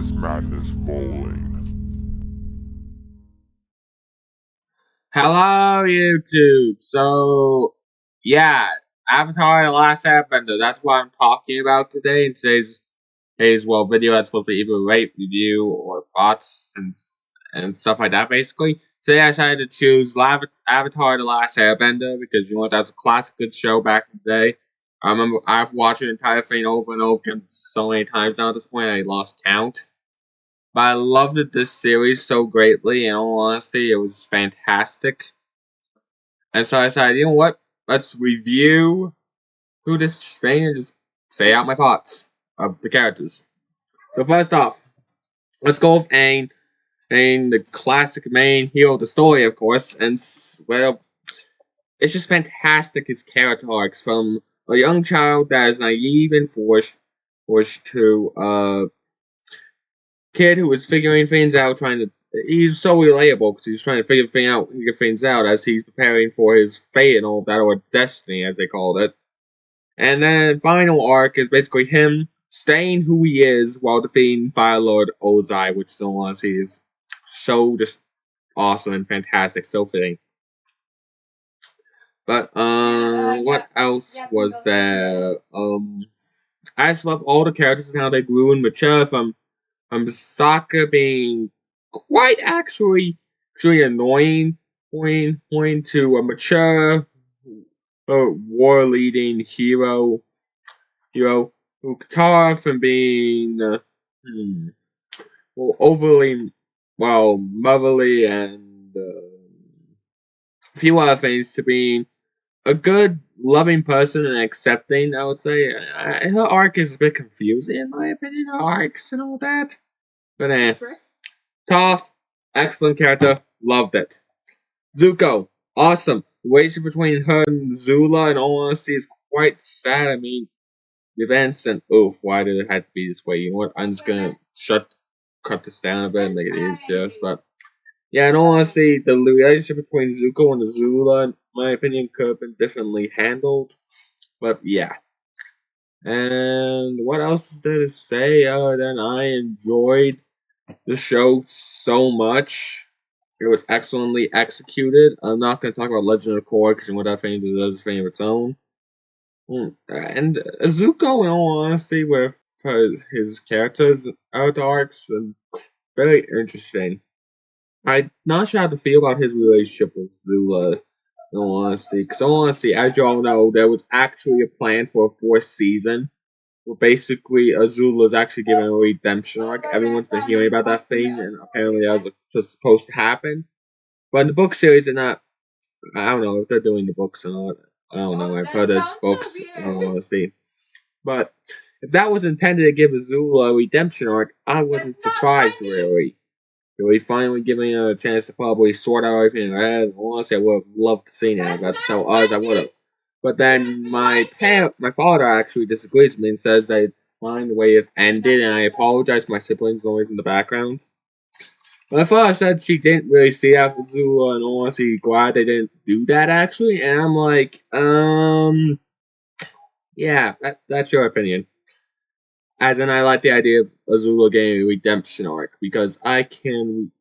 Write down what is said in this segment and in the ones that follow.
this madness rolling. Hello, YouTube. So, yeah, Avatar: The Last Airbender. That's what I'm talking about today. In today's video that's supposed to be either rate, review, or thoughts and stuff like that. Basically, today I decided to choose Avatar: The Last Airbender because you know what, that's a classic good show back in the day. I remember I've watched the entire thing over and over again so many times now at this point I lost count. But I loved this series so greatly, in all honesty, it was fantastic. And so I decided, you know what? Let's review through this thing and just say out my thoughts of the characters. So first off, let's go with Aang. Aang, the classic main hero of the story, of course. And, well, it's just fantastic, his character arcs. From a young child that is naive and foolish to kid who is figuring things out, he's so relatable because he's trying to figure things out as he's preparing for his fate and all that, or destiny as they called it. And then final arc is basically him staying who he is while defeating Fire Lord Ozai, which so honestly is so just awesome and fantastic, so fitting. But what else was there? I just love all the characters and how they grew and matured from Sokka being quite actually annoying point to a mature war leading hero who Katara from being overly motherly and a few other things to being a good loving person and accepting, I would say. Her arc is a bit confusing in my opinion, her arcs and all that. But Toph, excellent character, loved it. Zuko, awesome. The relationship between her and Zula, in all honesty, is quite sad. I mean, the events and why did it have to be this way? You know what? I'm just gonna cut this down a bit and make it easier. But yeah, in all honesty, the relationship between Zuko and Zula, in my opinion, could have been differently handled. But yeah. And what else is there to say other than I enjoyed the show so much? It was excellently executed. I'm not going to talk about Legend of Korra because that thing deserves a thing of its own. And Zuko, in all honesty, with his characters arcs, and very interesting. I'm not sure how to feel about his relationship with Zula, in all honesty. Because, as you all know, there was actually a plan for a fourth season. Where basically Azula is actually given a redemption arc. Everyone's been hearing about that thing, and apparently that was just supposed to happen. But in the book series, they're not. I don't know if they're doing the books or not. I don't know. I've heard there's books, in all honesty. But if that was intended to give Azula a redemption arc, I wasn't surprised, really. Really finally giving her a chance to probably sort out everything in her head. Honestly, I would have loved to see that. But so us, I would have. But then my father actually disagrees with me and says that it's fine the way it ended, and I apologize to my siblings always in the background. My father said she didn't really see that for Zula, and honestly glad they didn't do that actually. And I'm like, yeah, that's your opinion. As in, I like the idea of Azula getting a redemption arc because I can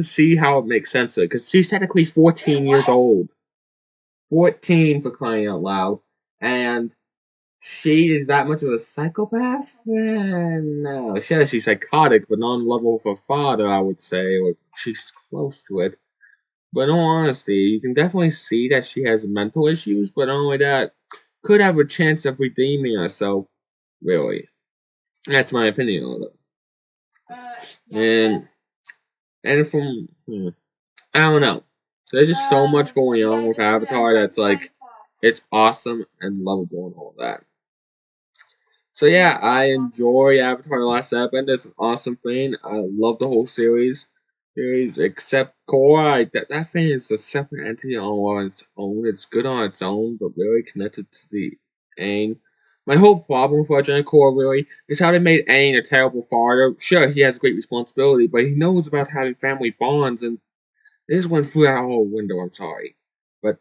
see how it makes sense because she's technically 14 years old. 14 for crying out loud. And she is that much of a psychopath? No. She's psychotic, but not on the level of her father, I would say, or she's close to it. But in all honesty, you can definitely see that she has mental issues, but not only that, could have a chance of redeeming herself, really. That's my opinion on it. And from, I don't know. There's just so much going on with Avatar that's like, it's awesome and lovable and all that. So yeah, I enjoy Avatar: The Last Airbender. It's an awesome thing. I love the whole series. Except Korra, that thing is a separate entity on its own. It's good on its own, but really connected to the Aang. My whole problem for Legend of Korra really is how they made Aang a terrible father. Sure, he has great responsibility, but he knows about having family bonds, and this went through that whole window. I'm sorry, but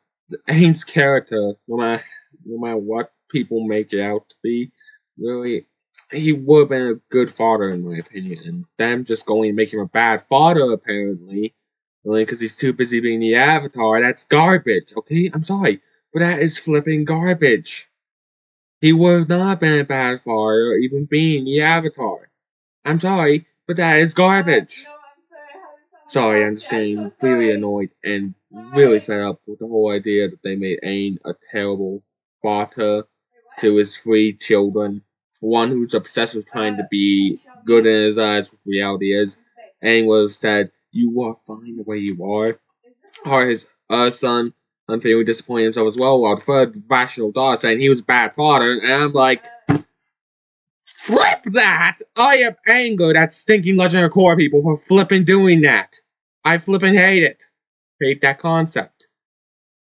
Aang's character, no matter what people make it out to be, really, he would have been a good father in my opinion. And them just going to make him a bad father apparently, only because he's too busy being the Avatar. That's garbage. Okay, I'm sorry, but that is flipping garbage. He would have not been a bad father even being the Avatar. I'm sorry, but that is garbage. Sorry, I'm just getting completely annoyed and really fed up with the whole idea that they made Aang a terrible father to his 3 children. One who's obsessed with trying to be good in his eyes, what reality is. Aang would have said, "You are fine the way you are." Or his son, unfairly disappointed himself as well, while the third rational daughter saying he was a bad father, and I'm like, flip that! I am angered at stinking Legend of Korra people for flipping doing that. I flipping hate it. Hate that concept.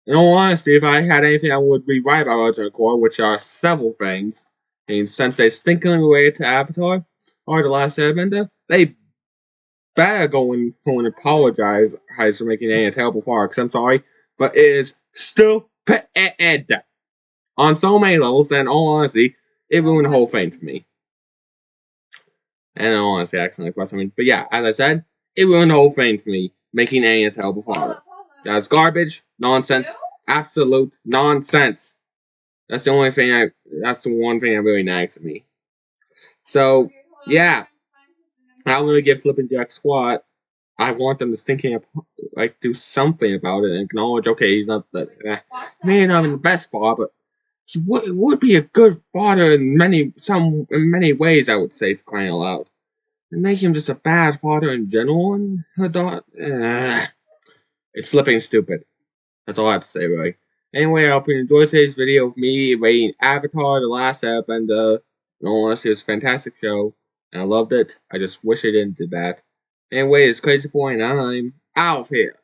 In all honesty, if I had anything I would rewrite about Legend of Korra, which are several things, and since they stinkingly related to Avatar or The Last Airbender, they better go and apologize for making a terrible father, because I'm sorry, but it is stupid on so many levels that in all honesty, it ruined the whole thing for me. And in all honesty, accidentally pressed something. But yeah, as I said, it ruined the whole thing for me, making Aang a terrible father. That's garbage, nonsense, absolute nonsense. That's the one thing that really nags at me. So, yeah, I'm gonna give Flippin' Jack Squat. I want them to do something about it and acknowledge, okay, he's not maybe not even the best father, but he would be a good father in many ways, I would say, for crying out loud. And make him just a bad father in general, and her daughter, it's flipping stupid. That's all I have to say, really. Anyway, I hope you enjoyed today's video of me rating Avatar: The Last Airbender. In all honesty, it was a fantastic show, and I loved it. I just wish I didn't do that. Anyway, it's Crazy Boy, and I'm out of here.